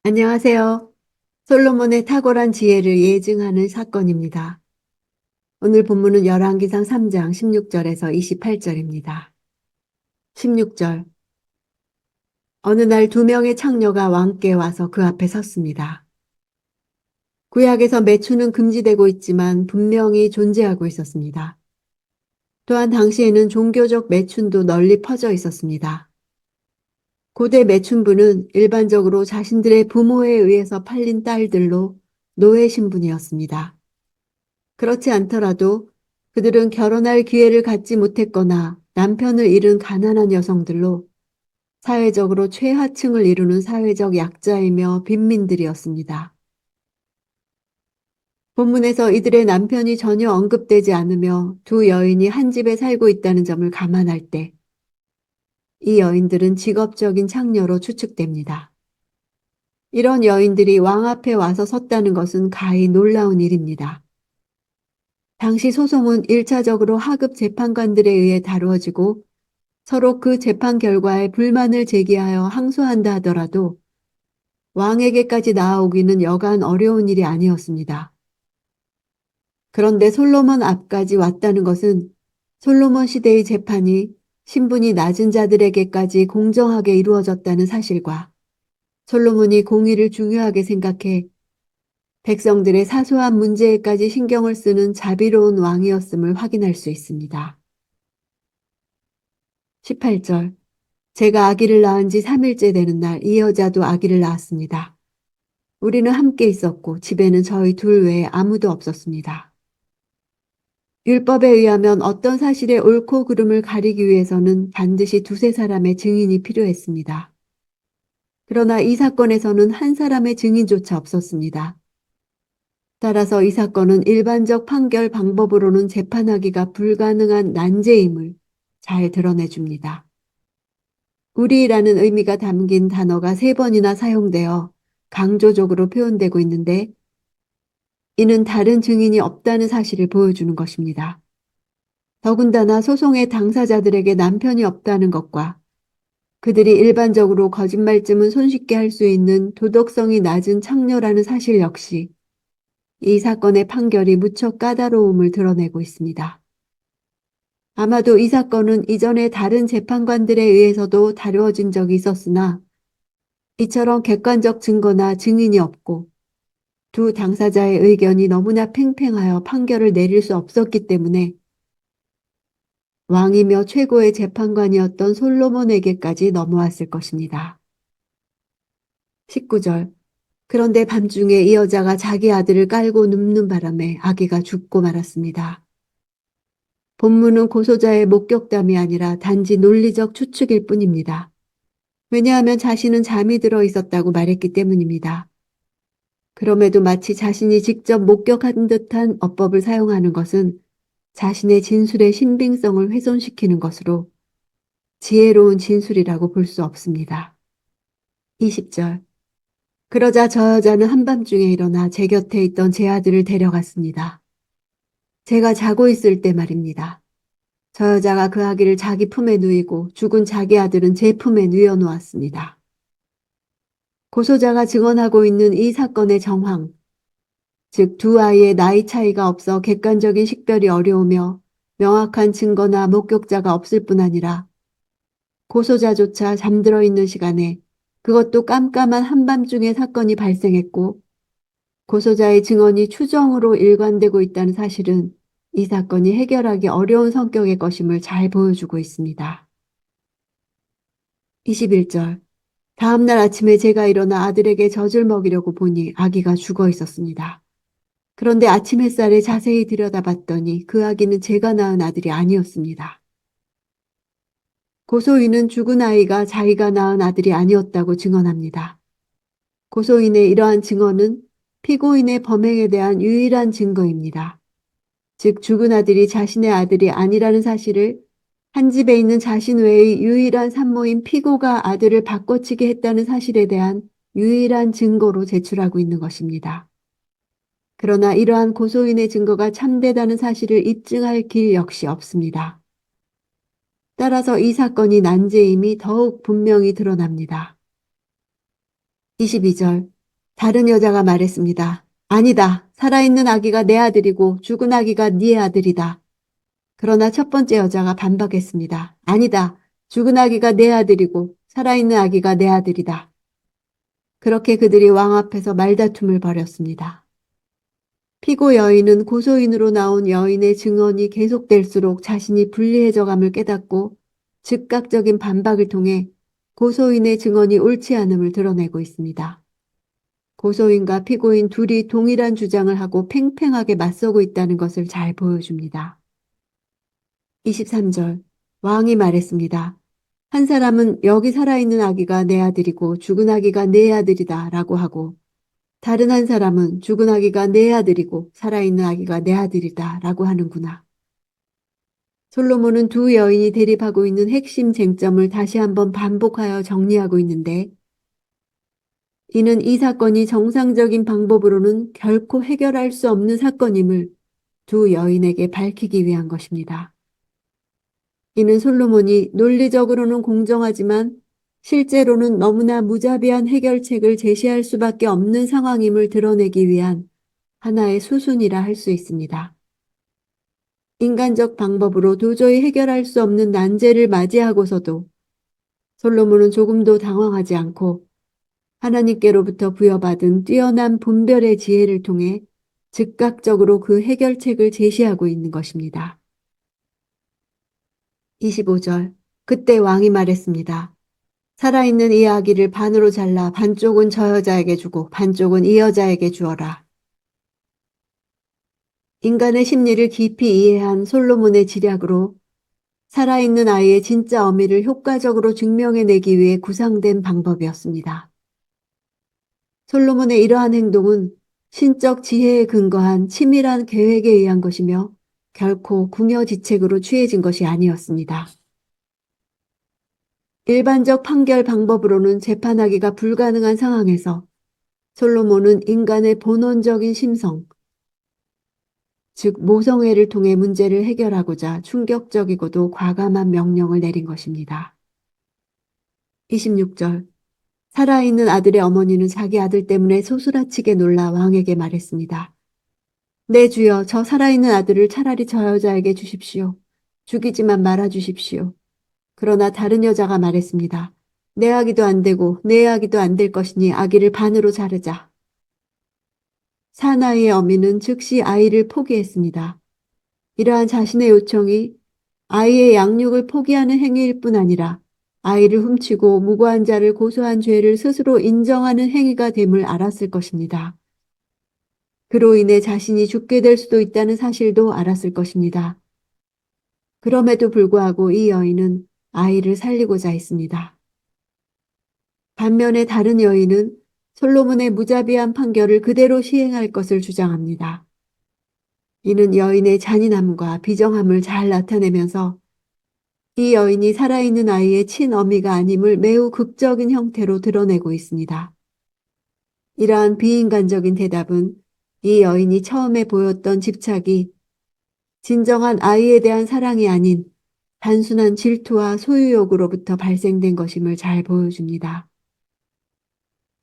안녕하세요. 솔로몬의 탁월한 지혜를 예증하는 사건입니다. 오늘 본문은 열왕기상 3장 16절에서 28절입니다. 16절. 어느 날 2명의 창녀가 왕께 와서 그 앞에 섰습니다. 구약에서 매춘은 금지되고 있지만 분명히 존재하고 있었습니다. 또한 당시에는 종교적 매춘도 널리 퍼져 있었습니다. 고대 매춘부는 일반적으로 자신들의 부모에 의해서 팔린 딸들로 노예 신분이었습니다. 그렇지 않더라도 그들은 결혼할 기회를 갖지 못했거나 남편을 잃은 가난한 여성들로 사회적으로 최하층을 이루는 사회적 약자이며 빈민들이었습니다. 본문에서 이들의 남편이 전혀 언급되지 않으며 두 여인이 한 집에 살고 있다는 점을 감안할 때 이 여인들은 직업적인 창녀로 추측됩니다. 이런 여인들이 왕 앞에 와서 섰다는 것은 가히 놀라운 일입니다. 당시 소송은 1차적으로 하급 재판관들에 의해 다루어지고 서로 그 재판 결과에 불만을 제기하여 항소한다 하더라도 왕에게까지 나아오기는 여간 어려운 일이 아니었습니다. 그런데 솔로몬 앞까지 왔다는 것은 솔로몬 시대의 재판이 신분이 낮은 자들에게까지 공정하게 이루어졌다는 사실과 솔로몬이 공의를 중요하게 생각해 백성들의 사소한 문제에까지 신경을 쓰는 자비로운 왕이었음을 확인할 수 있습니다. 18절. 제가 아기를 낳은 지 3일째 되는 날 이 여자도 아기를 낳았습니다. 우리는 함께 있었고 집에는 저희 둘 외에 아무도 없었습니다. 율법에 의하면 어떤 사실의 옳고 그름을 가리기 위해서는 반드시 두세 사람의 증인이 필요했습니다. 그러나 이 사건에서는 한 사람의 증인조차 없었습니다. 따라서 이 사건은 일반적 판결 방법으로는 재판하기가 불가능한 난제임을 잘 드러내줍니다. 우리라는 의미가 담긴 단어가 3번이나 사용되어 강조적으로 표현되고 있는데 이는 다른 증인이 없다는 사실을 보여주는 것입니다. 더군다나 소송의 당사자들에게 남편이 없다는 것과 그들이 일반적으로 거짓말쯤은 손쉽게 할 수 있는 도덕성이 낮은 창녀라는 사실 역시 이 사건의 판결이 무척 까다로움을 드러내고 있습니다. 아마도 이 사건은 이전에 다른 재판관들에 의해서도 다루어진 적이 있었으나 이처럼 객관적 증거나 증인이 없고 두 당사자의 의견이 너무나 팽팽하여 판결을 내릴 수 없었기 때문에 왕이며 최고의 재판관이었던 솔로몬에게까지 넘어왔을 것입니다. 19절. 그런데 밤중에 이 여자가 자기 아들을 깔고 눕는 바람에 아기가 죽고 말았습니다. 본문은 고소자의 목격담이 아니라 단지 논리적 추측일 뿐입니다. 왜냐하면 자신은 잠이 들어 있었다고 말했기 때문입니다. 그럼에도 마치 자신이 직접 목격한 듯한 어법을 사용하는 것은 자신의 진술의 신빙성을 훼손시키는 것으로 지혜로운 진술이라고 볼 수 없습니다. 20절. 그러자 저 여자는 한밤중에 일어나 제 곁에 있던 제 아들을 데려갔습니다. 제가 자고 있을 때 말입니다. 저 여자가 그 아기를 자기 품에 누이고 죽은 자기 아들은 제 품에 누여 놓았습니다. 고소자가 증언하고 있는 이 사건의 정황, 즉 두 아이의 나이 차이가 없어 객관적인 식별이 어려우며 명확한 증거나 목격자가 없을 뿐 아니라 고소자조차 잠들어 있는 시간에 그것도 깜깜한 한밤중에 사건이 발생했고 고소자의 증언이 추정으로 일관되고 있다는 사실은 이 사건이 해결하기 어려운 성격의 것임을 잘 보여주고 있습니다. 21절. 다음날 아침에 제가 일어나 아들에게 젖을 먹이려고 보니 아기가 죽어 있었습니다. 그런데 아침 햇살에 자세히 들여다봤더니 그 아기는 제가 낳은 아들이 아니었습니다. 고소인은 죽은 아이가 자기가 낳은 아들이 아니었다고 증언합니다. 고소인의 이러한 증언은 피고인의 범행에 대한 유일한 증거입니다. 즉 죽은 아들이 자신의 아들이 아니라는 사실을 한 집에 있는 자신 외의 유일한 산모인 피고가 아들을 바꿔치기 했다는 사실에 대한 유일한 증거로 제출하고 있는 것입니다. 그러나 이러한 고소인의 증거가 참되다는 사실을 입증할 길 역시 없습니다. 따라서 이 사건이 난제임이 더욱 분명히 드러납니다. 22절. 다른 여자가 말했습니다. 아니다. 살아있는 아기가 내 아들이고 죽은 아기가 네 아들이다. 그러나 첫 번째 여자가 반박했습니다. 아니다. 죽은 아기가 내 아들이고 살아있는 아기가 내 아들이다. 그렇게 그들이 왕 앞에서 말다툼을 벌였습니다. 피고 여인은 고소인으로 나온 여인의 증언이 계속될수록 자신이 불리해져감을 깨닫고 즉각적인 반박을 통해 고소인의 증언이 옳지 않음을 드러내고 있습니다. 고소인과 피고인 둘이 동일한 주장을 하고 팽팽하게 맞서고 있다는 것을 잘 보여줍니다. 23절. 왕이 말했습니다. 한 사람은 여기 살아있는 아기가 내 아들이고 죽은 아기가 내 아들이다 라고 하고 다른 한 사람은 죽은 아기가 내 아들이고 살아있는 아기가 내 아들이다 라고 하는구나. 솔로몬은 두 여인이 대립하고 있는 핵심 쟁점을 다시 한번 반복하여 정리하고 있는데 이는 이 사건이 정상적인 방법으로는 결코 해결할 수 없는 사건임을 두 여인에게 밝히기 위한 것입니다. 이는 솔로몬이 논리적으로는 공정하지만 실제로는 너무나 무자비한 해결책을 제시할 수밖에 없는 상황임을 드러내기 위한 하나의 수순이라 할 수 있습니다. 인간적 방법으로 도저히 해결할 수 없는 난제를 맞이하고서도 솔로몬은 조금도 당황하지 않고 하나님께로부터 부여받은 뛰어난 분별의 지혜를 통해 즉각적으로 그 해결책을 제시하고 있는 것입니다. 25절. 그때 왕이 말했습니다. 살아있는 이 아기를 반으로 잘라 반쪽은 저 여자에게 주고 반쪽은 이 여자에게 주어라. 인간의 심리를 깊이 이해한 솔로몬의 지략으로 살아있는 아이의 진짜 어미를 효과적으로 증명해내기 위해 구상된 방법이었습니다. 솔로몬의 이러한 행동은 신적 지혜에 근거한 치밀한 계획에 의한 것이며 결코 궁여지책으로 취해진 것이 아니었습니다. 일반적 판결 방법으로는 재판하기가 불가능한 상황에서 솔로몬은 인간의 본원적인 심성, 즉 모성애를 통해 문제를 해결하고자 충격적이고도 과감한 명령을 내린 것입니다. 26절. 살아있는 아들의 어머니는 자기 아들 때문에 소스라치게 놀라 왕에게 말했습니다. 내 주여, 저 살아있는 아들을 차라리 저 여자에게 주십시오. 죽이지만 말아 주십시오. 그러나 다른 여자가 말했습니다. 내 아기도 안 되고 내 아기도 안 될 것이니 아기를 반으로 자르자. 사나이의 어미는 즉시 아이를 포기했습니다. 이러한 자신의 요청이 아이의 양육을 포기하는 행위일 뿐 아니라 아이를 훔치고 무고한 자를 고소한 죄를 스스로 인정하는 행위가 됨을 알았을 것입니다. 그로 인해 자신이 죽게 될 수도 있다는 사실도 알았을 것입니다. 그럼에도 불구하고 이 여인은 아이를 살리고자 했습니다. 반면에 다른 여인은 솔로몬의 무자비한 판결을 그대로 시행할 것을 주장합니다. 이는 여인의 잔인함과 비정함을 잘 나타내면서 이 여인이 살아있는 아이의 친어미가 아님을 매우 극적인 형태로 드러내고 있습니다. 이러한 비인간적인 대답은 이 여인이 처음에 보였던 집착이 진정한 아이에 대한 사랑이 아닌 단순한 질투와 소유욕으로부터 발생된 것임을 잘 보여줍니다.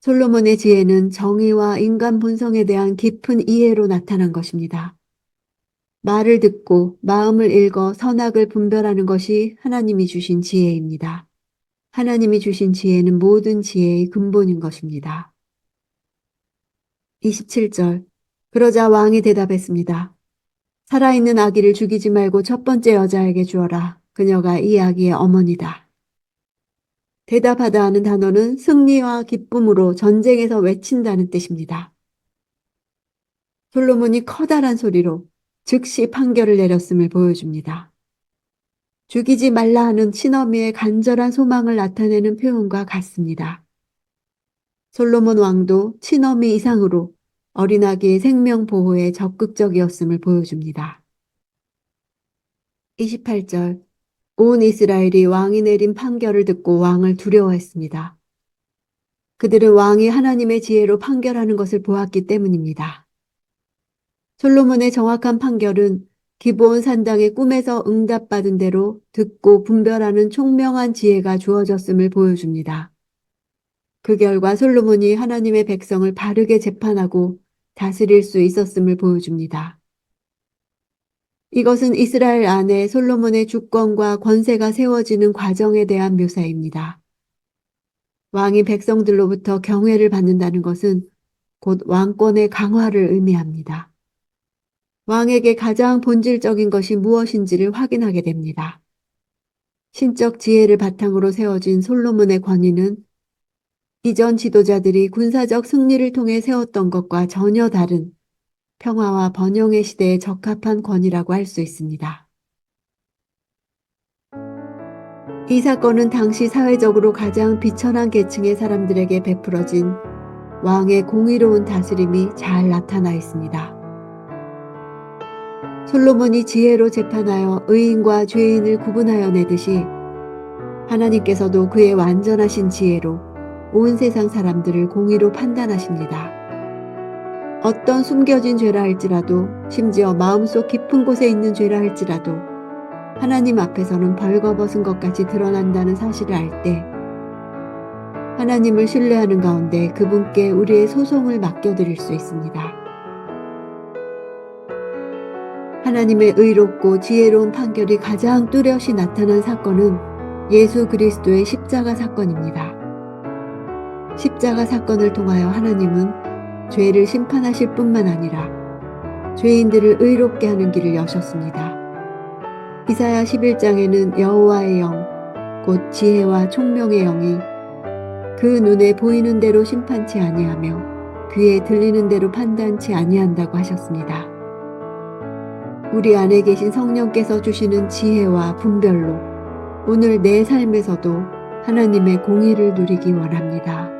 솔로몬의 지혜는 정의와 인간 본성에 대한 깊은 이해로 나타난 것입니다. 말을 듣고 마음을 읽어 선악을 분별하는 것이 하나님이 주신 지혜입니다. 하나님이 주신 지혜는 모든 지혜의 근본인 것입니다. 27절. 그러자 왕이 대답했습니다. 살아있는 아기를 죽이지 말고 첫 번째 여자에게 주어라. 그녀가 이 아기의 어머니다. 대답하다 하는 단어는 승리와 기쁨으로 전쟁에서 외친다는 뜻입니다. 솔로몬이 커다란 소리로 즉시 판결을 내렸음을 보여줍니다. 죽이지 말라 하는 친어미의 간절한 소망을 나타내는 표현과 같습니다. 솔로몬 왕도 친어미 이상으로 어린아기의 생명 보호에 적극적이었음을 보여줍니다. 28절. 온 이스라엘이 왕이 내린 판결을 듣고 왕을 두려워했습니다. 그들은 왕이 하나님의 지혜로 판결하는 것을 보았기 때문입니다. 솔로몬의 정확한 판결은 기브온 산당의 꿈에서 응답받은 대로 듣고 분별하는 총명한 지혜가 주어졌음을 보여줍니다. 그 결과 솔로몬이 하나님의 백성을 바르게 재판하고 다스릴 수 있었음을 보여줍니다. 이것은 이스라엘 안에 솔로몬의 주권과 권세가 세워지는 과정에 대한 묘사입니다. 왕이 백성들로부터 경외를 받는다는 것은 곧 왕권의 강화를 의미합니다. 왕에게 가장 본질적인 것이 무엇인지를 확인하게 됩니다. 신적 지혜를 바탕으로 세워진 솔로몬의 권위는 이전 지도자들이 군사적 승리를 통해 세웠던 것과 전혀 다른 평화와 번영의 시대에 적합한 권위라고 할 수 있습니다. 이 사건은 당시 사회적으로 가장 비천한 계층의 사람들에게 베풀어진 왕의 공의로운 다스림이 잘 나타나 있습니다. 솔로몬이 지혜로 재판하여 의인과 죄인을 구분하여 내듯이 하나님께서도 그의 완전하신 지혜로 온 세상 사람들을 공의로 판단하십니다. 어떤 숨겨진 죄라 할지라도, 심지어 마음속 깊은 곳에 있는 죄라 할지라도 하나님 앞에서는 벌거벗은 것 같이 드러난다는 사실을 알 때 하나님을 신뢰하는 가운데 그분께 우리의 소송을 맡겨드릴 수 있습니다. 하나님의 의롭고 지혜로운 판결이 가장 뚜렷이 나타난 사건은 예수 그리스도의 십자가 사건입니다. 십자가 사건을 통하여 하나님은 죄를 심판하실 뿐만 아니라 죄인들을 의롭게 하는 길을 여셨습니다. 이사야 11장에는 여호와의 영, 곧 지혜와 총명의 영이 그 눈에 보이는 대로 심판치 아니하며 귀에 들리는 대로 판단치 아니한다고 하셨습니다. 우리 안에 계신 성령께서 주시는 지혜와 분별로 오늘 내 삶에서도 하나님의 공의를 누리기 원합니다.